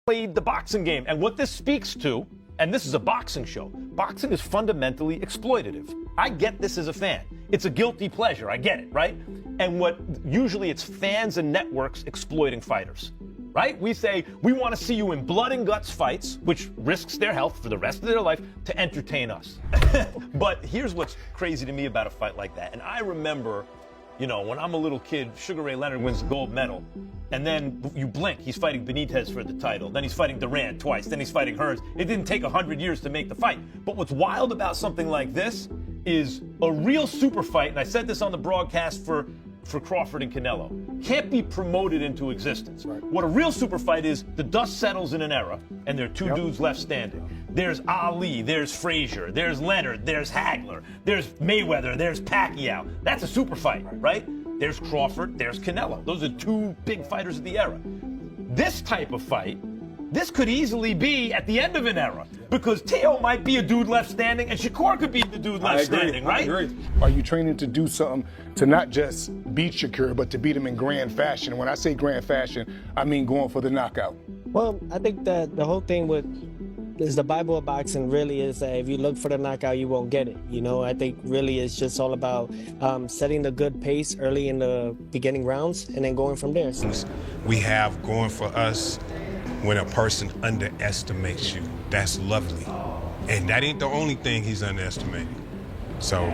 played the boxing game. And what this speaks to, and this is a boxing show, boxing is fundamentally exploitative. I get this as a fan. It's a guilty pleasure. I get it, right? And usually it's fans and networks exploiting fighters, right? We say, we want to see you in blood and guts fights, which risks their health for the rest of their life to entertain us. But here's what's crazy to me about a fight like that. And I remember, when I'm a little kid, Sugar Ray Leonard wins the gold medal. And then you blink, he's fighting Benitez for the title. Then he's fighting Durant twice. Then he's fighting Hearns. It didn't take 100 years to make the fight. But what's wild about something like this is a real super fight, and I said this on the broadcast for Crawford and Canelo, can't be promoted into existence. Right. What a real super fight is, the dust settles in an era, and there are two dudes left standing. There's Ali, there's Frazier, there's Leonard, there's Hagler, there's Mayweather, there's Pacquiao. That's a super fight, right? There's Crawford, there's Canelo. Those are two big fighters of the era. This type of fight, this could easily be at the end of an era, because Teo might be a dude left standing and Shakur could be the dude left standing, right? I agree. Are you training to do something to not just beat Shakur, but to beat him in grand fashion? And when I say grand fashion, I mean going for the knockout. Well, I think that the whole thing is the Bible of boxing really is that if you look for the knockout, you won't get it. I think really it's just all about setting the good pace early in the beginning rounds and then going from there. We have going for us when a person underestimates you. That's lovely. And that ain't the only thing he's underestimating. So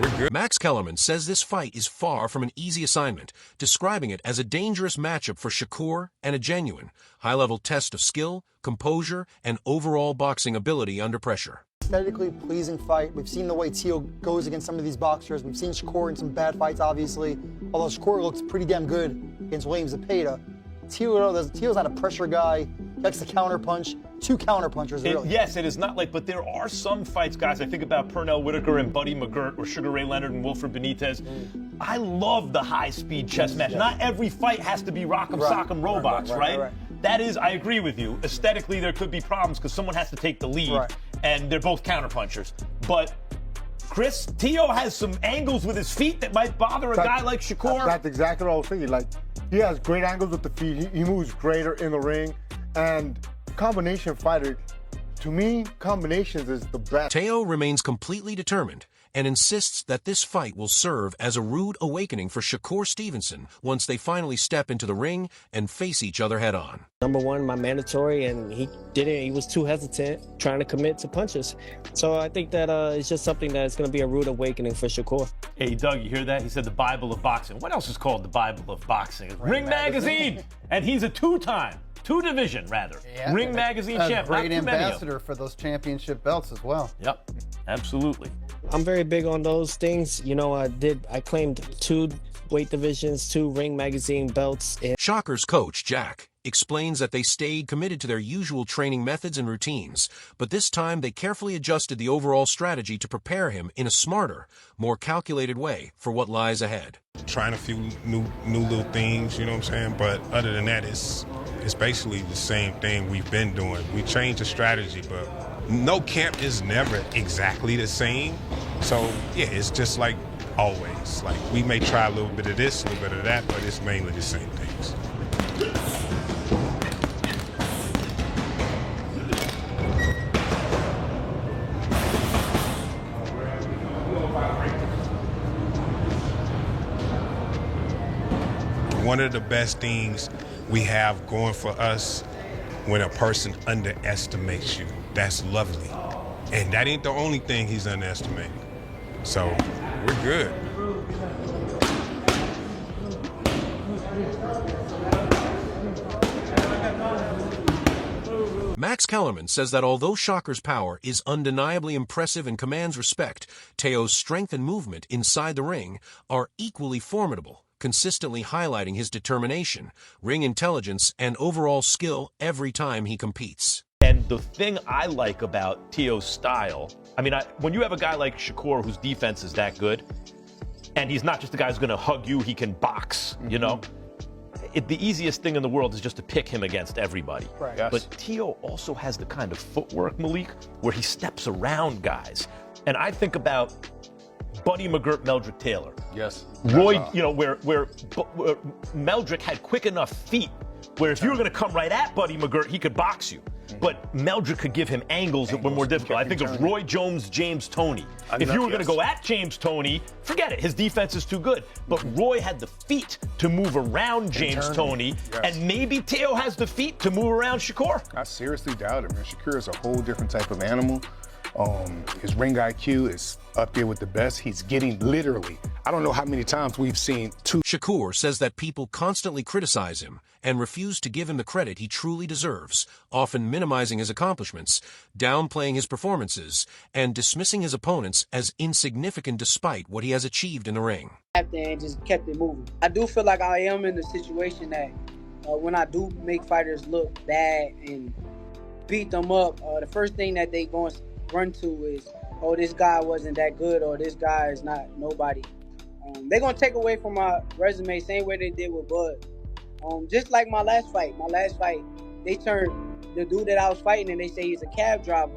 we're good. Max Kellerman says this fight is far from an easy assignment, describing it as a dangerous matchup for Shakur and a genuine, high-level test of skill, composure, and overall boxing ability under pressure. Aesthetically pleasing fight. We've seen the way Teo goes against some of these boxers. We've seen Shakur in some bad fights, obviously. Although Shakur looks pretty damn good against Williams Zepeda. Teo's not a pressure guy. He likes to counter punch. Two counter punchers, really. Yes, it is not but there are some fights, guys. I think about Pernell Whitaker and Buddy McGirt, or Sugar Ray Leonard and Wilfred Benitez. I love the high-speed chess match. Yeah. Not every fight has to be rock'em sock'em robots, right? That is, I agree with you. Aesthetically, there could be problems because someone has to take the lead, and they're both counter punchers. But Chris, Teo has some angles with his feet that might bother a guy like Shakur. That's exactly what I was thinking. He has great angles with the feet. He moves greater in the ring. And combination fighter, to me, combinations is the best. Teo remains completely determined and insists that this fight will serve as a rude awakening for Shakur Stevenson once they finally step into the ring and face each other head-on. Number one, my mandatory, and he didn't. He was too hesitant, trying to commit to punches. So I think that it's just something that's going to be a rude awakening for Shakur. Hey, Doug, you hear that? He said the Bible of boxing. What else is called the Bible of boxing? Ring Magazine. And he's a two-division, Ring Magazine champ. Great ambassador for those championship belts as well. Yep, absolutely. I'm very big on those things. I claimed 2 weight divisions, 2 Ring Magazine belts. Shakur's coach, Jack, explains that they stayed committed to their usual training methods and routines, but this time they carefully adjusted the overall strategy to prepare him in a smarter, more calculated way for what lies ahead. Trying a few new little things, you know what I'm saying? But other than that, it's basically the same thing we've been doing. We changed the strategy, but no camp is never exactly the same. So, yeah, it's just like always. We may try a little bit of this, a little bit of that, but it's mainly the same things. One of the best things we have going for us when a person underestimates you. That's lovely. And that ain't the only thing he's underestimating. So we're good. Max Kellerman says that although Shakur's power is undeniably impressive and commands respect, Teo's strength and movement inside the ring are equally formidable, consistently highlighting his determination, ring intelligence, and overall skill every time he competes. And the thing I like about Teo's style, when you have a guy like Shakur whose defense is that good, and he's not just a guy who's going to hug you, he can box, the easiest thing in the world is just to pick him against everybody. Right. Yes. But Teo also has the kind of footwork, Malik, where he steps around guys. And I think about Buddy McGirt, Meldrick Taylor. Yes. Roy, where Meldrick had quick enough feet Where if you were going to come right at Buddy McGirt, he could box you. But Meldrick could give him angles that were more difficult. I think of Roy Jones, James Toney. If you were going to go at James Toney, forget it. His defense is too good. But Roy had the feet to move around James Toney, and maybe Teo has the feet to move around Shakur. I seriously doubt it, man. Shakur is a whole different type of animal. His ring IQ is up there with the best. He's getting literally, I don't know how many times we've seen two. Shakur says that people constantly criticize him and refuse to give him the credit he truly deserves, often minimizing his accomplishments, downplaying his performances, and dismissing his opponents as insignificant despite what he has achieved in the ring. And just kept it moving. I do feel like I am in a situation that when I do make fighters look bad and beat them up, the first thing that they going to run to is, oh, this guy wasn't that good, or this guy is not nobody. They're going to take away from my resume, same way they did with Bud. Just like my last fight, they turned the dude that I was fighting and they say he's a cab driver.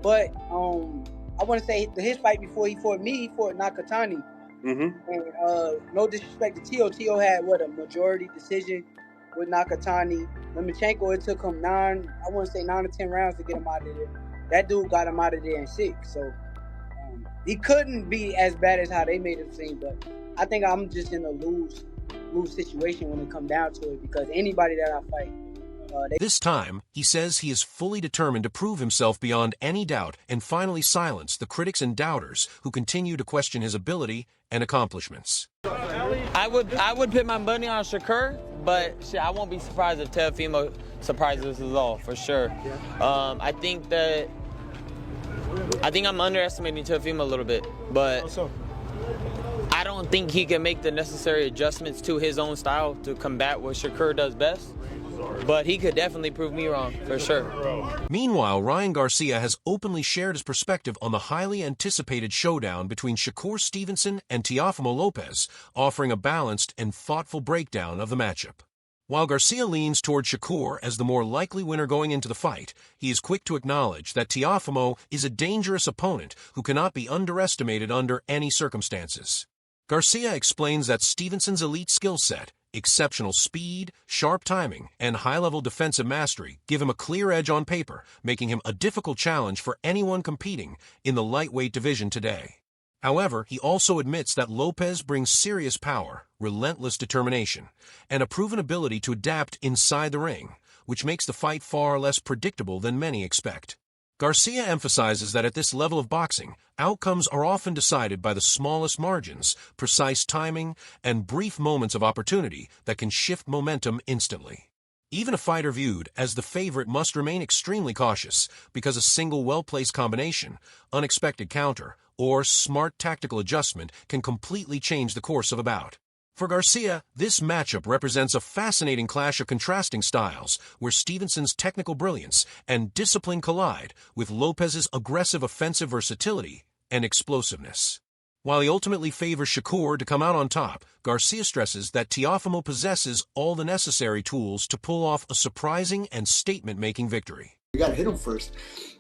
But I want to say his fight before he fought me, he fought Nakatani. And no disrespect to Teo. Teo had, a majority decision with Nakatani. Lomachenko, it took him 9 or 10 rounds to get him out of there. That dude got him out of there in 6. So he couldn't be as bad as how they made him seem. But I think I'm just in a lose situation when it comes down to it, because anybody that I fight, this time, he says he is fully determined to prove himself beyond any doubt and finally silence the critics and doubters who continue to question his ability and accomplishments. I would put my money on Shakur, but I won't be surprised if Teofimo surprises us all, for sure. I think I'm underestimating Teofimo a little bit, but I don't think he can make the necessary adjustments to his own style to combat what Shakur does best. But he could definitely prove me wrong, for sure. Meanwhile, Ryan Garcia has openly shared his perspective on the highly anticipated showdown between Shakur Stevenson and Teofimo Lopez, offering a balanced and thoughtful breakdown of the matchup. While Garcia leans toward Shakur as the more likely winner going into the fight, he is quick to acknowledge that Teofimo is a dangerous opponent who cannot be underestimated under any circumstances. Garcia explains that Stevenson's elite skill set, exceptional speed, sharp timing, and high-level defensive mastery give him a clear edge on paper, making him a difficult challenge for anyone competing in the lightweight division today. However, he also admits that Lopez brings serious power, relentless determination, and a proven ability to adapt inside the ring, which makes the fight far less predictable than many expect. Garcia emphasizes that at this level of boxing, outcomes are often decided by the smallest margins, precise timing, and brief moments of opportunity that can shift momentum instantly. Even a fighter viewed as the favorite must remain extremely cautious, because a single well-placed combination, unexpected counter, or smart tactical adjustment can completely change the course of a bout. For Garcia, this matchup represents a fascinating clash of contrasting styles, where Stevenson's technical brilliance and discipline collide with Lopez's aggressive offensive versatility and explosiveness. While he ultimately favors Shakur to come out on top, Garcia stresses that Teofimo possesses all the necessary tools to pull off a surprising and statement-making victory. You got to hit him first.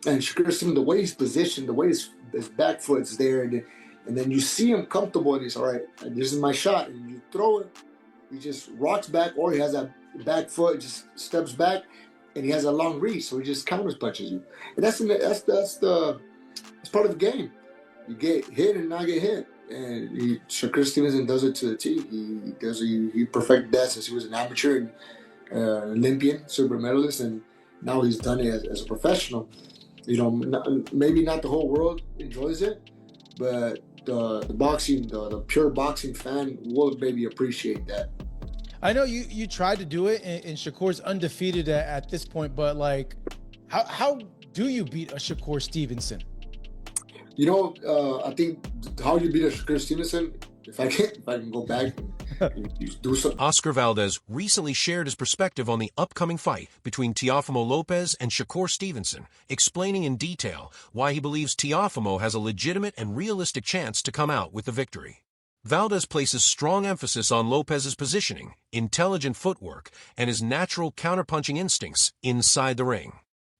And Shakur Stevenson, the way he's positioned, the way his back foot's there, and then you see him comfortable, and he's, all right, this is my shot. And you throw it, he just rocks back, or he has that back foot, just steps back, and he has a long reach, so he just counter punches you. And that's part of the game. You get hit and not get hit. And Shakur Stevenson does it to the T. He perfected that since he was an amateur and Olympian, silver medalist, and now he's done it as a professional. You know, maybe not the whole world enjoys it, but the boxing, the pure boxing fan will maybe appreciate that. I know you tried to do it, and Shakur's undefeated at this point, but like, how do you beat a Shakur Stevenson? You know, I think how you beat a Shakur Stevenson, if I can go back and do something. Oscar Valdez recently shared his perspective on the upcoming fight between Teofimo Lopez and Shakur Stevenson, explaining in detail why he believes Teofimo has a legitimate and realistic chance to come out with the victory. Valdez places strong emphasis on Lopez's positioning, intelligent footwork, and his natural counterpunching instincts inside the ring.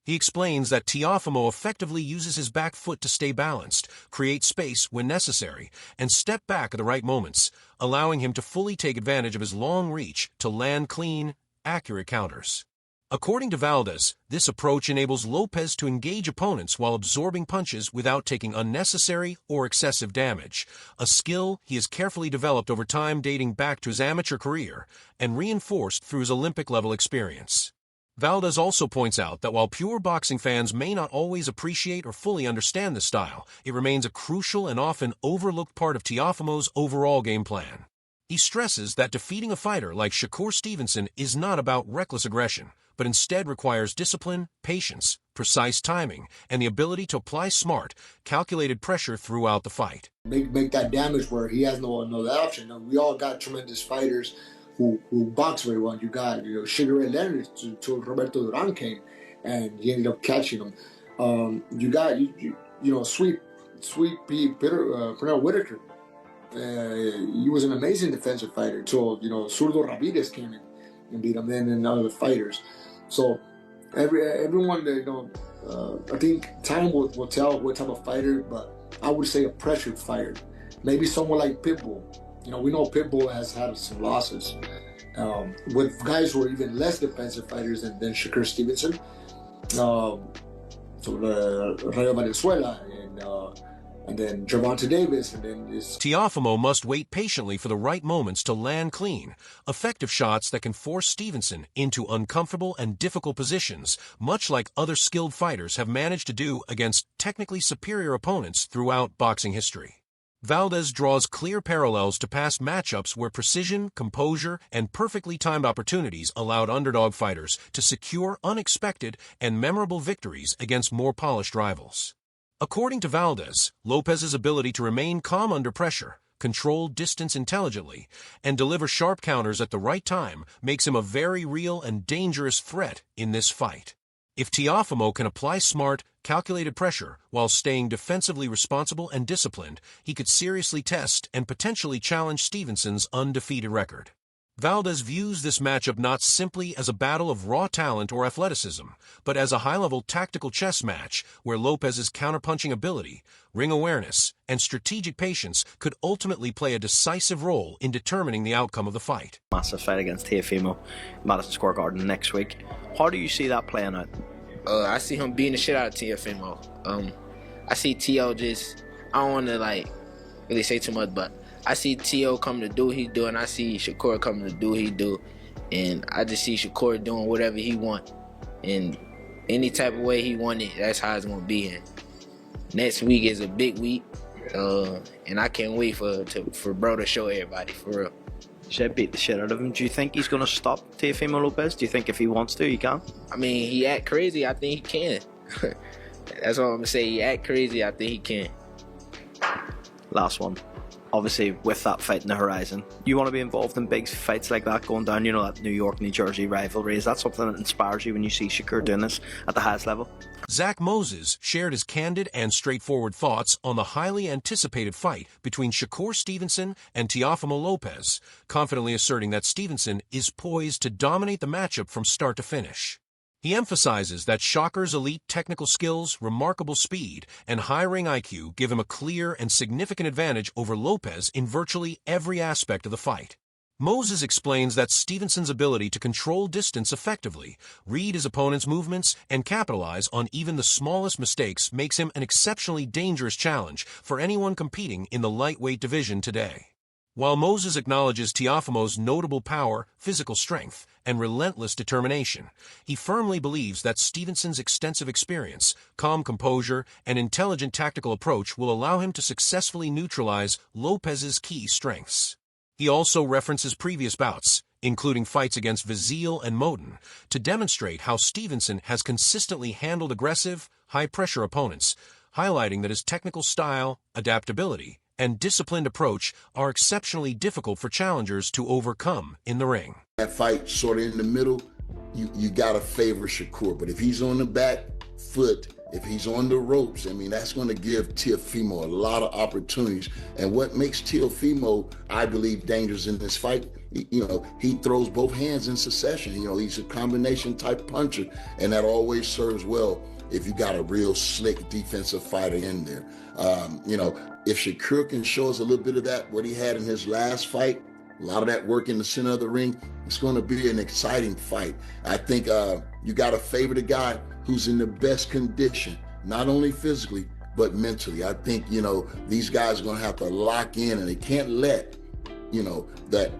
He explains that Teofimo effectively uses his back foot to stay balanced, create space when necessary, and step back at the right moments, allowing him to fully take advantage of his long reach to land clean accurate counters. According to Valdez, this approach enables Lopez to engage opponents while absorbing punches without taking unnecessary or excessive damage, a skill he has carefully developed over time dating back to his amateur career and reinforced through his Olympic-level experience. Valdez also points out that while pure boxing fans may not always appreciate or fully understand this style, it remains a crucial and often overlooked part of Teofimo's overall game plan. He stresses that defeating a fighter like Shakur Stevenson is not about reckless aggression, but instead requires discipline, patience, precise timing, and the ability to apply smart, calculated pressure throughout the fight. Make that damage where he has no option. We all got tremendous fighters who box very well. You got Sugar Ray Leonard till Roberto Duran came, and he ended up catching him. You got Sweet Pernell Whitaker. He was an amazing defensive fighter till Zurdo Ramirez came in and beat him, and other fighters. So everyone, I think time will tell what type of fighter, but I would say a pressured fighter. Maybe someone like Pitbull. We know Pitbull has had some losses with guys who are even less defensive fighters than Shakur Stevenson. So Rayo Venezuela and then Gervonta Davis, and then this. Teofimo must wait patiently for the right moments to land clean, effective shots that can force Stevenson into uncomfortable and difficult positions, much like other skilled fighters have managed to do against technically superior opponents throughout boxing history. Valdez draws clear parallels to past matchups where precision, composure, and perfectly timed opportunities allowed underdog fighters to secure unexpected and memorable victories against more polished rivals. According to Valdez, Lopez's ability to remain calm under pressure, control distance intelligently, and deliver sharp counters at the right time makes him a very real and dangerous threat in this fight. If Teofimo can apply smart, calculated pressure while staying defensively responsible and disciplined, he could seriously test and potentially challenge Stevenson's undefeated record. Valdez views this matchup not simply as a battle of raw talent or athleticism, but as a high-level tactical chess match where Lopez's counterpunching ability, ring awareness, and strategic patience could ultimately play a decisive role in determining the outcome of the fight. Massive fight against Teofimo, Madison Square Garden next week. How do you see that playing out? I see him beating the shit out of Teofimo. I see Teo just, I don't want to really say too much, but I see Teo coming to do what he do, and I see Shakur coming to do what he do, and I just see Shakur doing whatever he want, and any type of way he want it, that's how it's gonna be. And next week is a big week, and I can't wait for bro to show everybody, for real. Should beat the shit out of him. Do you think he's gonna stop Teofimo Lopez? Do you think if he wants to, he can? I mean, he act crazy. I think he can. That's all I'm gonna say. He act crazy. I think he can. Last one. Obviously, with that fight in the horizon, you want to be involved in big fights like that going down, that New York, New Jersey rivalry. Is that something that inspires you when you see Shakur doing this at the highest level? Zach Moses shared his candid and straightforward thoughts on the highly anticipated fight between Shakur Stevenson and Teofimo Lopez, confidently asserting that Stevenson is poised to dominate the matchup from start to finish. He emphasizes that Shakur's elite technical skills, remarkable speed, and high ring IQ give him a clear and significant advantage over Lopez in virtually every aspect of the fight. Moses explains that Stevenson's ability to control distance effectively, read his opponent's movements, and capitalize on even the smallest mistakes makes him an exceptionally dangerous challenge for anyone competing in the lightweight division today. While Moses acknowledges Teofimo's notable power, physical strength, and relentless determination, he firmly believes that Stevenson's extensive experience, calm composure, and intelligent tactical approach will allow him to successfully neutralize Lopez's key strengths. He also references previous bouts, including fights against Vizil and Moten, to demonstrate how Stevenson has consistently handled aggressive, high-pressure opponents, highlighting that his technical style, adaptability, and disciplined approach are exceptionally difficult for challengers to overcome in the ring. That fight sort of in the middle, you got to favor Shakur. But if he's on the back foot, if he's on the ropes, that's going to give Teofimo a lot of opportunities. And what makes Teofimo, I believe, dangerous in this fight, he throws both hands in succession. He's a combination type puncher, and that always serves well if you got a real slick defensive fighter in there. If Shakur can show us a little bit of that, what he had in his last fight, a lot of that work in the center of the ring. It's going to be an exciting fight. I think you got to favor the guy who's in the best condition, not only physically, but mentally. I think, these guys are going to have to lock in, and they can't let, that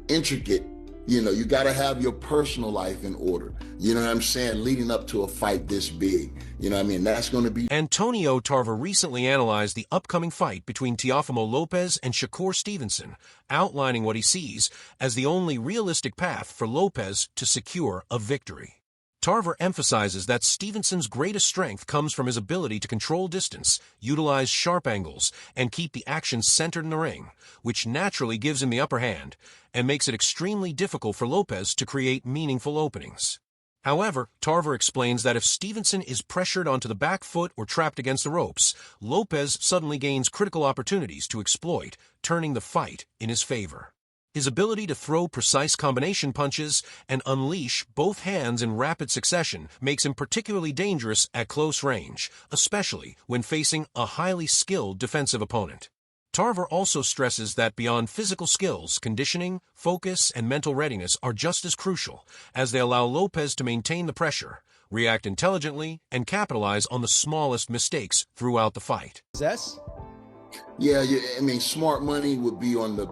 intricate, you got to have your personal life in order. You know what I'm saying? Leading up to a fight this big. You know what I mean? That's going to be... Antonio Tarver recently analyzed the upcoming fight between Teofimo Lopez and Shakur Stevenson, outlining what he sees as the only realistic path for Lopez to secure a victory. Tarver emphasizes that Stevenson's greatest strength comes from his ability to control distance, utilize sharp angles, and keep the action centered in the ring, which naturally gives him the upper hand and makes it extremely difficult for Lopez to create meaningful openings. However, Tarver explains that if Stevenson is pressured onto the back foot or trapped against the ropes, Lopez suddenly gains critical opportunities to exploit, turning the fight in his favor. His ability to throw precise combination punches and unleash both hands in rapid succession makes him particularly dangerous at close range, especially when facing a highly skilled defensive opponent. Tarver also stresses that beyond physical skills, conditioning, focus, and mental readiness are just as crucial, as they allow Lopez to maintain the pressure, react intelligently, and capitalize on the smallest mistakes throughout the fight. Yeah, I mean, smart money would be on the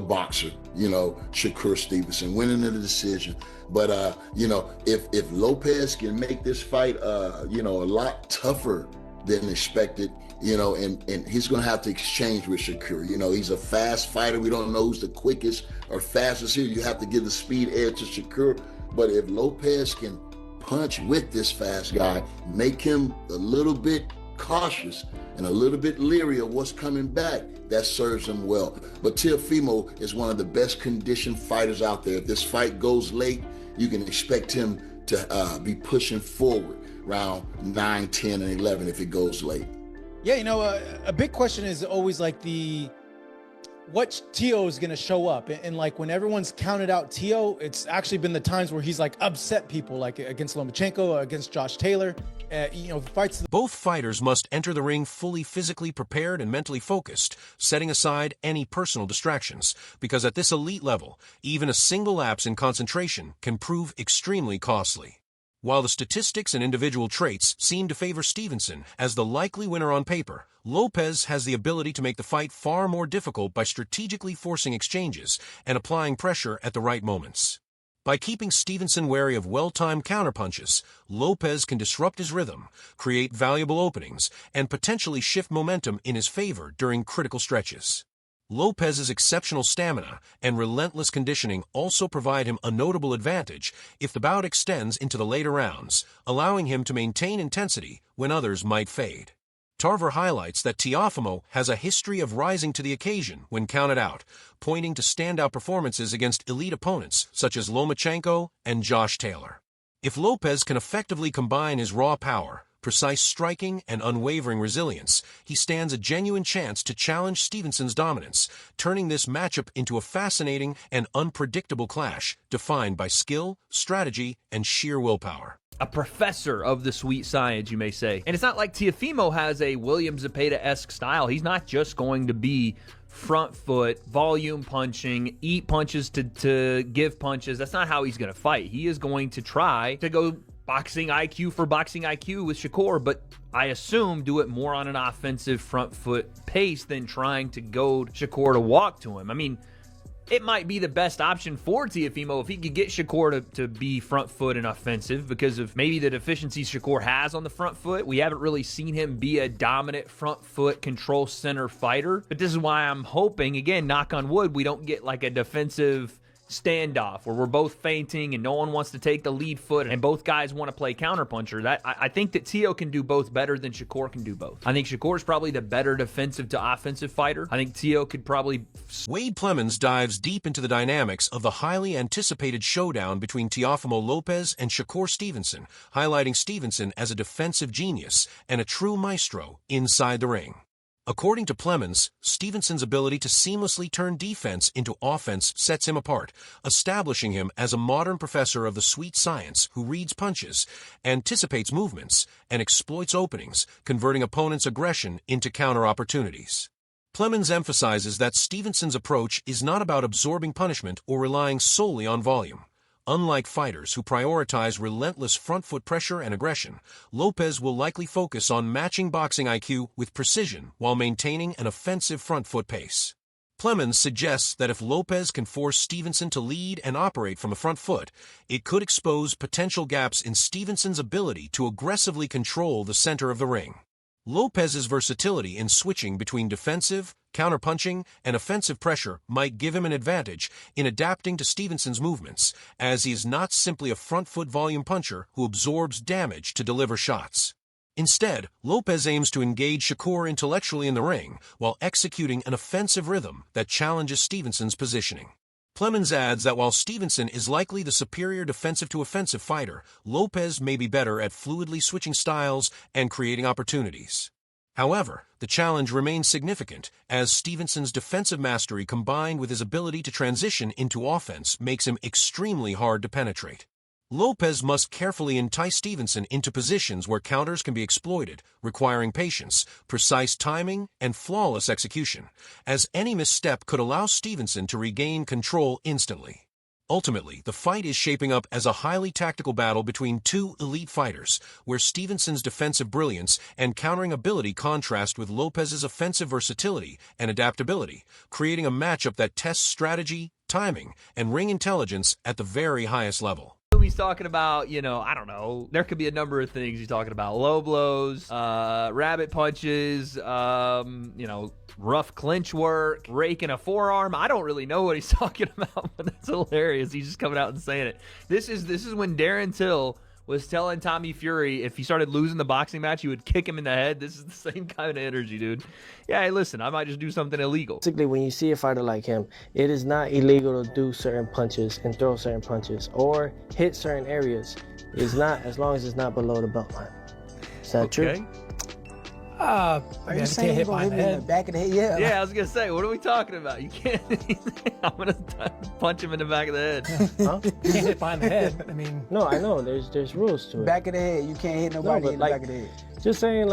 boxer, Shakur Stevenson, winning the decision. But, if Lopez can make this fight, a lot tougher than expected, and he's going to have to exchange with Shakur. He's a fast fighter. We don't know who's the quickest or fastest here. You have to give the speed edge to Shakur. But if Lopez can punch with this fast guy, make him a little bit cautious and a little bit leery of what's coming back, that serves him well. But Teofimo is one of the best conditioned fighters out there. If this fight goes late, you can expect him to be pushing forward round 9, 10, and 11 if it goes late. Yeah, a big question is always like what Teo is going to show up. And like when everyone's counted out Teo, it's actually been the times where he's like upset people, like against Lomachenko or against Josh Taylor. Fights. Both fighters must enter the ring fully physically prepared and mentally focused, setting aside any personal distractions, because at this elite level, even a single lapse in concentration can prove extremely costly. While the statistics and individual traits seem to favor Stevenson as the likely winner on paper, Lopez has the ability to make the fight far more difficult by strategically forcing exchanges and applying pressure at the right moments. By keeping Stevenson wary of well-timed counterpunches, Lopez can disrupt his rhythm, create valuable openings, and potentially shift momentum in his favor during critical stretches. Lopez's exceptional stamina and relentless conditioning also provide him a notable advantage if the bout extends into the later rounds, allowing him to maintain intensity when others might fade. Tarver highlights that Teofimo has a history of rising to the occasion when counted out, pointing to standout performances against elite opponents such as Lomachenko and Josh Taylor. If Lopez can effectively combine his raw power, precise striking, and unwavering resilience, he stands a genuine chance to challenge Stevenson's dominance, turning this matchup into a fascinating and unpredictable clash defined by skill, strategy, and sheer willpower. A professor of the sweet science, you may say. And it's not like Teofimo has a William Zepeda-esque style. He's not just going to be front foot, volume punching, eat punches to give punches. That's not how he's going to fight. He is going to try to go boxing IQ for boxing IQ with Shakur, but I assume do it more on an offensive front foot pace than trying to goad Shakur to walk to him. I mean, it might be the best option for Teofimo if he could get Shakur to be front foot and offensive because of maybe the deficiencies Shakur has on the front foot. We haven't really seen him be a dominant front foot control center fighter. But this is why I'm hoping, again, knock on wood, we don't get like a defensive standoff where we're both feinting and no one wants to take the lead foot and both guys want to play counterpuncher. I think that Teo can do both better than Shakur can do both. I think Shakur is probably the better defensive to offensive fighter. I think Teo could probably... Wade Plemons dives deep into the dynamics of the highly anticipated showdown between Teofimo Lopez and Shakur Stevenson, highlighting Stevenson as a defensive genius and a true maestro inside the ring. According to Plemons, Stevenson's ability to seamlessly turn defense into offense sets him apart, establishing him as a modern professor of the sweet science who reads punches, anticipates movements, and exploits openings, converting opponents' aggression into counter opportunities. Plemons emphasizes that Stevenson's approach is not about absorbing punishment or relying solely on volume. Unlike fighters who prioritize relentless front foot pressure and aggression, Lopez will likely focus on matching boxing IQ with precision while maintaining an offensive front foot pace. Plemons suggests that if Lopez can force Stevenson to lead and operate from a front foot, it could expose potential gaps in Stevenson's ability to aggressively control the center of the ring. Lopez's versatility in switching between defensive, counterpunching, and offensive pressure might give him an advantage in adapting to Stevenson's movements, as he is not simply a front-foot volume puncher who absorbs damage to deliver shots. Instead, Lopez aims to engage Shakur intellectually in the ring while executing an offensive rhythm that challenges Stevenson's positioning. Plemons adds that while Stevenson is likely the superior defensive-to-offensive fighter, Lopez may be better at fluidly switching styles and creating opportunities. However, the challenge remains significant, as Stevenson's defensive mastery combined with his ability to transition into offense makes him extremely hard to penetrate. Lopez must carefully entice Stevenson into positions where counters can be exploited, requiring patience, precise timing, and flawless execution, as any misstep could allow Stevenson to regain control instantly. Ultimately, the fight is shaping up as a highly tactical battle between two elite fighters, where Stevenson's defensive brilliance and countering ability contrast with Lopez's offensive versatility and adaptability, creating a matchup that tests strategy, timing, and ring intelligence at the very highest level. He's talking about, I don't know. There could be a number of things he's talking about. Low blows, rabbit punches, rough clinch work, raking a forearm. I don't really know what he's talking about, but that's hilarious. He's just coming out and saying it. This is when Darren Till was telling Tommy Fury if he started losing the boxing match, he would kick him in the head. This is the same kind of energy, dude. Yeah, hey, listen, I might just do something illegal. Basically, when you see a fighter like him, it is not illegal to do certain punches and throw certain punches or hit certain areas. It's not, as long as it's not below the belt line. Is that true? Are you saying hit him in the back of the head? Yeah. Yeah, I was gonna say, what are we talking about? You can't. I'm gonna punch him in the back of the head. Huh? You can't hit behind the head. I mean, no, I know. There's rules to it. Back of the head, you can't hit nobody in the back of the head. Just saying,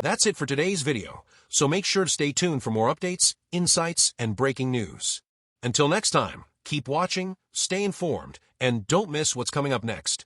That's it for today's video. So make sure to stay tuned for more updates, insights, and breaking news. Until next time, keep watching, stay informed, and don't miss what's coming up next.